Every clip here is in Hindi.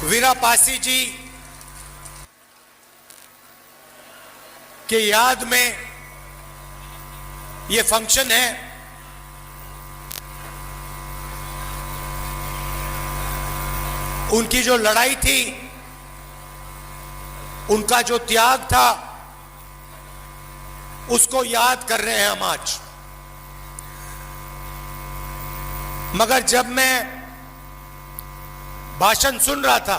वीरा पासी जी के याद में ये फंक्शन है। उनकी जो लड़ाई थी, उनका जो त्याग था, उसको याद कर रहे हैं हम आज। मगर जब मैं भाषण सुन रहा था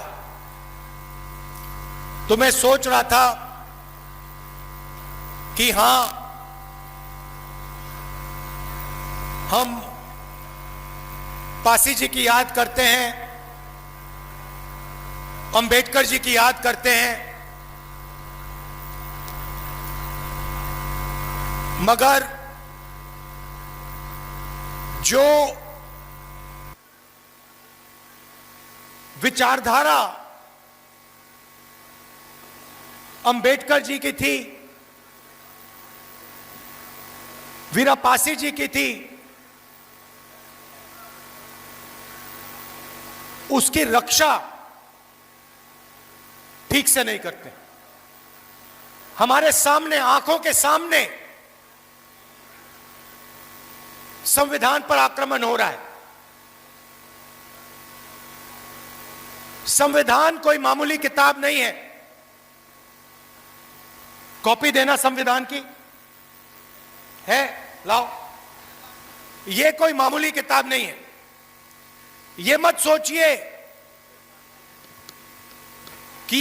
तो मैं सोच रहा था कि हां, हम पासी जी की याद करते हैं, अंबेडकर जी की याद करते हैं, मगर जो विचारधारा अंबेडकर जी की थी, वीरा पासी जी की थी, उसकी रक्षा ठीक से नहीं करते। हमारे सामने, आंखों के सामने संविधान पर आक्रमण हो रहा है। संविधान कोई मामूली किताब नहीं है। कॉपी देना संविधान की है, लाओ। यह कोई मामूली किताब नहीं है। यह मत सोचिए कि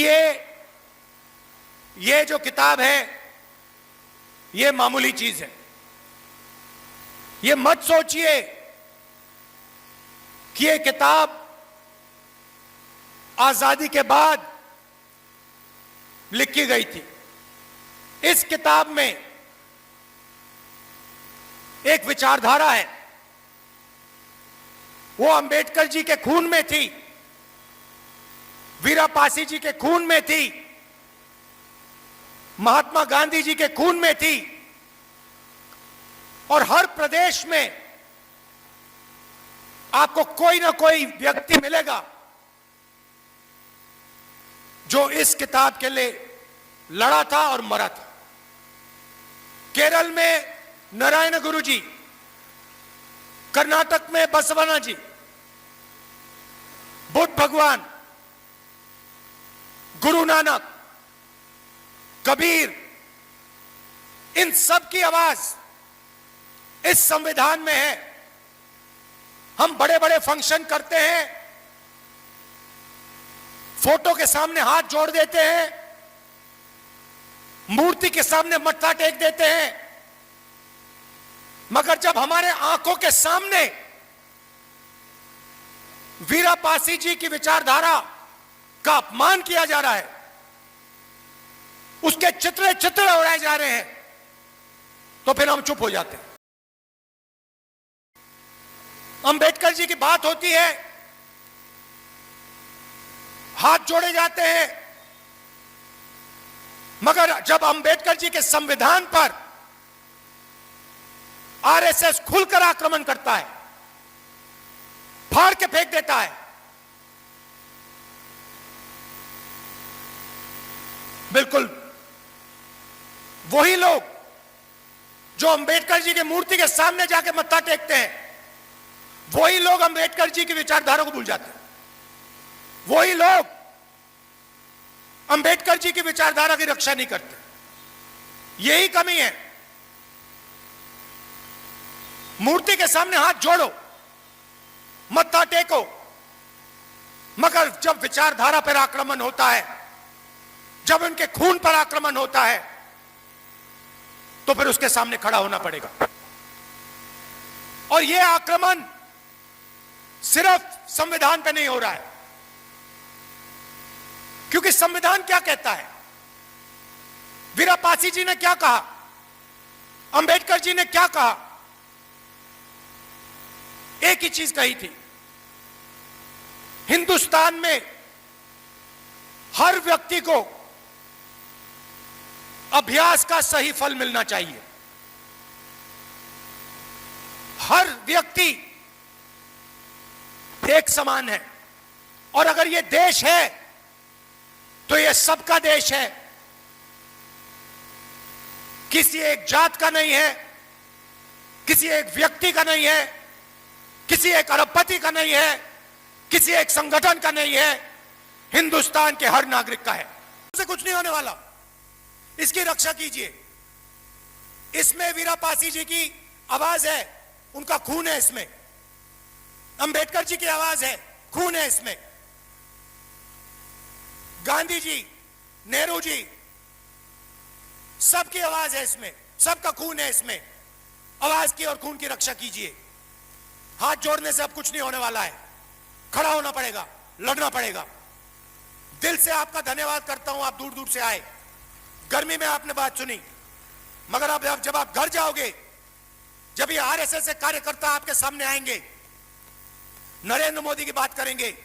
ये जो किताब है यह मामूली चीज है। यह मत सोचिए कि यह किताब आजादी के बाद लिखी गई थी। इस किताब में एक विचारधारा है, वो अंबेडकर जी के खून में थी, वीरा पासी जी के खून में थी, महात्मा गांधी जी के खून में थी। और हर प्रदेश में आपको कोई ना कोई व्यक्ति मिलेगा जो इस किताब के लिए लड़ा था और मरा था। केरल में नारायण गुरु जी, कर्नाटक में बसवना जी, बुद्ध भगवान, गुरु नानक, कबीर, इन सब की आवाज इस संविधान में है। हम बड़े बड़े फंक्शन करते हैं, फोटो के सामने हाथ जोड़ देते हैं, मूर्ति के सामने मत्था टेक देते हैं, मगर जब हमारे आंखों के सामने वीरा पासी जी की विचारधारा का अपमान किया जा रहा है, उसके चित्र उड़ाए जा रहे हैं, तो फिर हम चुप हो जाते हैं। अंबेडकर जी की बात होती है, हाथ जोड़े जाते हैं, मगर जब अंबेडकर जी के संविधान पर आरएसएस खुलकर आक्रमण करता है, फाड़ के फेंक देता है, बिल्कुल वही लोग जो अंबेडकर जी की मूर्ति के सामने जाके मत्था टेकते हैं, वही लोग अंबेडकर जी की विचारधारा को भूल जाते हैं। वही लोग अंबेडकर जी की विचारधारा की रक्षा नहीं करते। यही कमी है। मूर्ति के सामने हाथ जोड़ो, मत्था टेको, मगर जब विचारधारा पर आक्रमण होता है, जब उनके खून पर आक्रमण होता है, तो फिर उसके सामने खड़ा होना पड़ेगा। और यह आक्रमण सिर्फ संविधान पे नहीं हो रहा है, क्योंकि संविधान क्या कहता है? वीरा पासी जी ने क्या कहा? अंबेडकर जी ने क्या कहा? एक ही चीज कही थी, हिंदुस्तान में हर व्यक्ति को अभ्यास का सही फल मिलना चाहिए। हर व्यक्ति एक समान है, और अगर ये देश है तो ये सबका देश है, किसी एक जात का नहीं है, किसी एक व्यक्ति का नहीं है, किसी एक अरबपति का नहीं है, किसी एक संगठन का नहीं है, हिंदुस्तान के हर नागरिक का है। उससे कुछ नहीं होने वाला, इसकी रक्षा कीजिए। इसमें वीरापासी जी की आवाज है, उनका खून है इसमें, अंबेडकर जी की आवाज है, खून है इसमें, गांधी जी, नेहरू जी, सबकी आवाज है इसमें, सबका खून है इसमें। आवाज की और खून की रक्षा कीजिए। हाथ जोड़ने से अब कुछ नहीं होने वाला है, खड़ा होना पड़ेगा, लड़ना पड़ेगा। दिल से आपका धन्यवाद करता हूं, आप दूर दूर से आए, गर्मी में आपने बात सुनी, मगर अब जब आप घर जाओगे, जब ये आरएसएस के कार्यकर्ता आपके सामने आएंगे, नरेंद्र मोदी की बात करेंगे,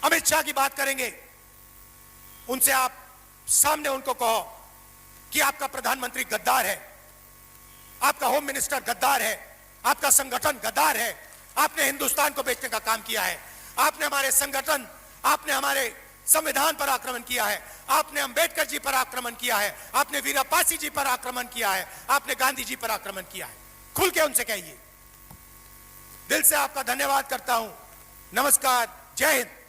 अमित शाह की बात करेंगे, उनसे आप सामने उनको कहो कि आपका प्रधानमंत्री गद्दार है, आपका होम मिनिस्टर गद्दार है, आपका संगठन गद्दार है, आपने हिंदुस्तान को बेचने का काम किया है, आपने हमारे संगठन, आपने हमारे संविधान पर आक्रमण किया है, आपने अंबेडकर जी पर आक्रमण किया है, आपने वीरापासी जी पर आक्रमण किया है, आपने गांधी जी पर आक्रमण किया है। खुल के उनसे कहिए। दिल से आपका धन्यवाद करता हूं। नमस्कार, जय हिंद।